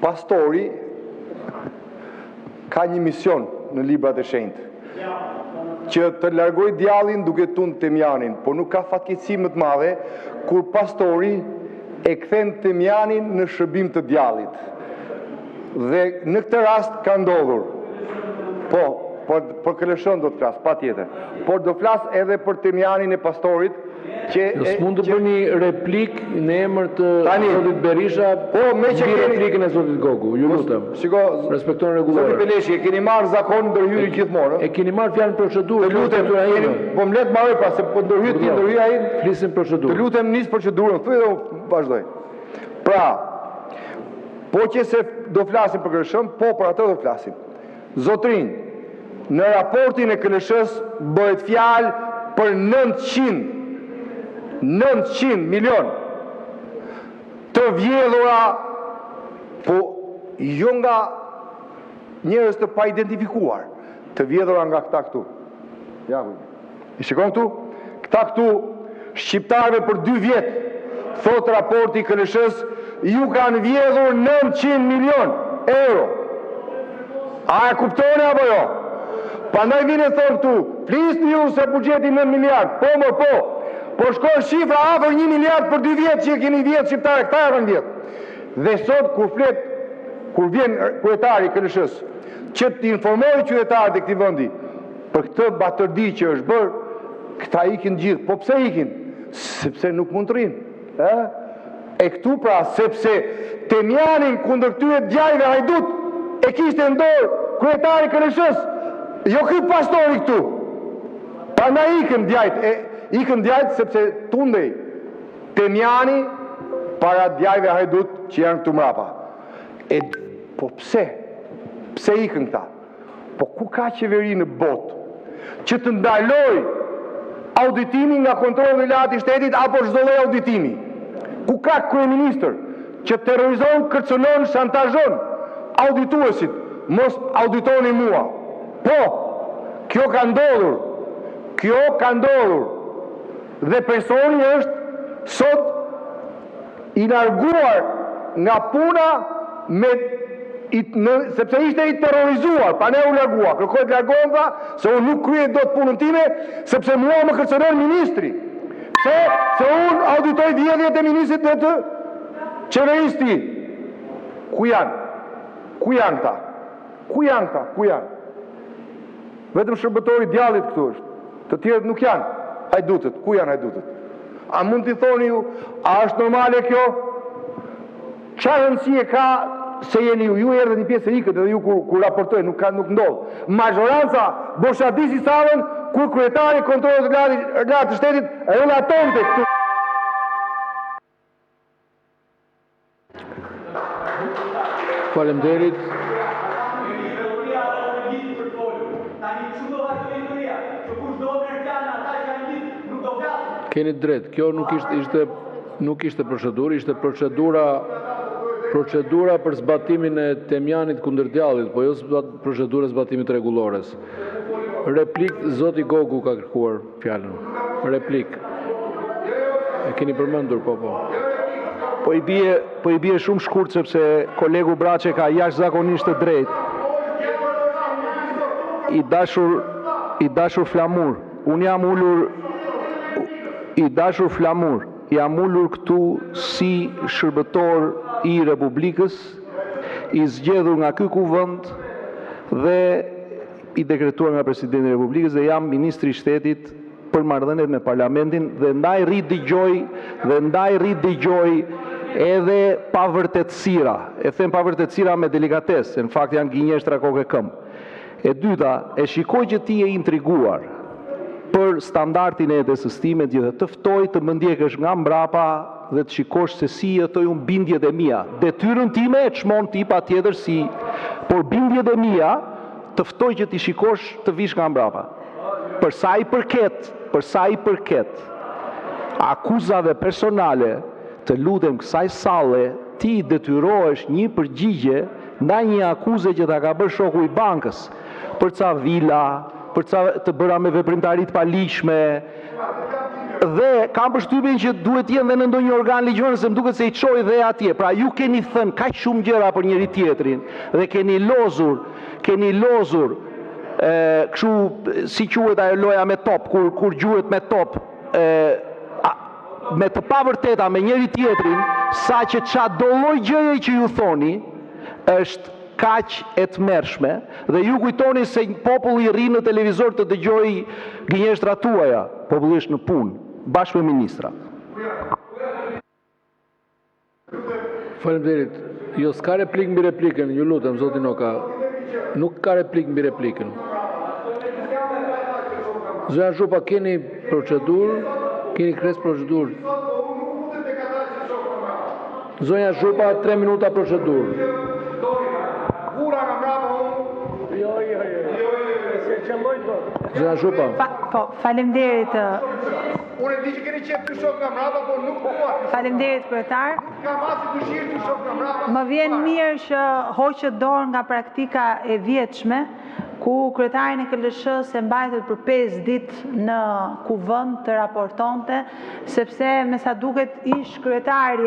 pastori ka një mision në librat e shenjtë, që të largoj djallin duke tunë Temjanin, por nuk ka fatkeqësi më të madhe kur pastori e kthen Temjanin në shërbim të djallit. Dhe në këtë rast ka ndodhur. Për Këleshën do të flas, patjetër. Por do flas edhe për Temjanin e pastorit që s'mund të bëni replik në emër të zotit Berisha, me replikën e zotit Gogu. Ju lutem. Respektojnë rregullore. Zoti Beleshi, e keni marrë zakon ndërhyri gjithmonë. E keni marrë fjalën procedurë. Të lutem, po më le të marrë se po ndërhyj ai. Flisim procedurë. Të lutem nis procedurën, thuaj dhe vazhdoj. Pra, po që se do flasim për Këleshën, po për atë do flasim. Zotrinj, në raportin e Këleshës bëhet fjalë për 900 milion të vjedhura, po jo nga njerëz të pa identifikuar, të vjedhura nga këta këtu. I shikon këtu? Këta këtu, shqiptarëve për 2 vjet, thot raporti i Këleshës, ju kanë vjedhur 900 milion euro. A e kuptoni apo jo? Prandaj vini thonë këtu, flisni ju se buxheti 9 miliard, po shkon shifra afër 1 miliard për 2 vjet që e keni vjet shqiptarë, këta janë vjet. Dhe sot kur vjen kryetari i Këleshës që të informojë qytetarët e këtij vendi për këtë batërdi që është bërë, këta ikin gjithë. Po pse ikin? Sepse nuk mund të rrinë. E këtu pra, sepse Temjanin kundër këtyre djajve hajdut e kishte në dorë kryetari i Këleshës. Jo ky pastori këtu. Prandaj ikën djajt sepse tundej Temjani para djajve hajdut që janë këtu mrapa. Po pse? Pse ikën këta? Po ku ka qeveri në botë që të ndaloj auditimi nga kontrolli i lartë i shtetit apo çdo lloj auditimi? Ku ka kryeministër që terrorizon, kërcënon, shantazhon audituesit? Mos auditoni mua. Po, kjo ka ndodhur. Dhe personi është sot i larguar nga puna sepse ishte i terrorizuar, pa ne u largua. Kërkoj të largohem tha, se unë nuk kryej dot punën time, sepse mua më kërcënon ministri. Se unë auditoj vjedhjet e ministrit dhe të qeverisë tij. Ku janë ta? Vetëm shërbëtori djallit këtu është. Të tjerët nuk janë. Hajdutët, ku janë hajdutët? A mund t'i thoni ju, a është normale kjo? Çfarë rëndësie ka se jeni ju erdhët një pjesë e ikët edhe ju kur raportoj, nuk ndodh. Majoranca boshadisi savën kur kryetari kontrollit të lartë të shtetit relatonte këtu. Faleminderit. Keni drejt, kjo nuk ishte procedurë, ishte procedura për zbatimin e Temjanit kundër djallit, po jo procedura zbatimit rregullores. Replik, zoti Gogu ka kërkuar fjalën. Replik. E keni përmendur, po. Po i bie shumë shkurt sepse kolegu Braçe ka jashtëzakonisht të drejtë. I dashur Flamur, unë jam ulur i dashur Flamur, jam ulur këtu si shërbëtor i Republikës, i zgjedhur nga ky kuvend dhe i dekretuar nga Presidenti i Republikës dhe jam ministri i shtetit për marrëdhëniet me parlamentin dhe ndaj rrit dëgjoj edhe pavërtetësira. E them pavërtetësira me delikatesë, në fakt janë gënjeshtra kokë këmbë. E dyta, e shikoj që ti je intriguar për standardin e jetesës time, të ftoj të më ndjekësh nga mbrapa dhe të shikosh se si jetoj unë bindjet e mia. Detyrën time e çmon ti patjetër si, por bindjet e mia të ftoj që ti shikosh të vish nga mbrapa. Për sa i përket akuzave personale, të lutem kësaj salle, ti detyrohesh një përgjigje ndaj një akuze që ta ka bërë shoku i bankës, për ca vila, për ca të bëra me veprimtari të paligjshme. Dhe kam përshtypjen që duhet jenë dhe në ndonjë organ ligjor, se më duket se i çoj dhe atje. Pra ju keni thënë kaq shumë gjëra për njëri tjetrin dhe keni lozur kështu si quhet ajo loja me top, kur gjuhet me top, me të pavërteta me njëri tjetrin, sa që çdo lloj gjëje që ju thoni është kaq e tmerrshme dhe ju kujtoni se populli rri në televizor të dëgjojë gënjeshtrat tuaja, popullisht në punë, bashkë me ministra. Faleminderit. Jo, s'ka replik mbi replikën, ju lutem, zoti Noka. Nuk ka replik mbi replikën. Zonja Zhupa, keni procedurë? Keni kres procedurë? Zonja Zhupa, 3 minuta procedurë. Zonja Zhupa. Po, faleminderit. Unë e di që keni qef të shok nga mrapa, por nuk dua. Faleminderit kryetar. Ka masi dëshirë të shok nga mrapa. Më vjen mirë që hoqet dorë nga praktika e vjetshme, ku kryetarin e KLSH-s e mbajtet për 5 ditë në kuvend të raportonte, sepse me sa duket ish kryetari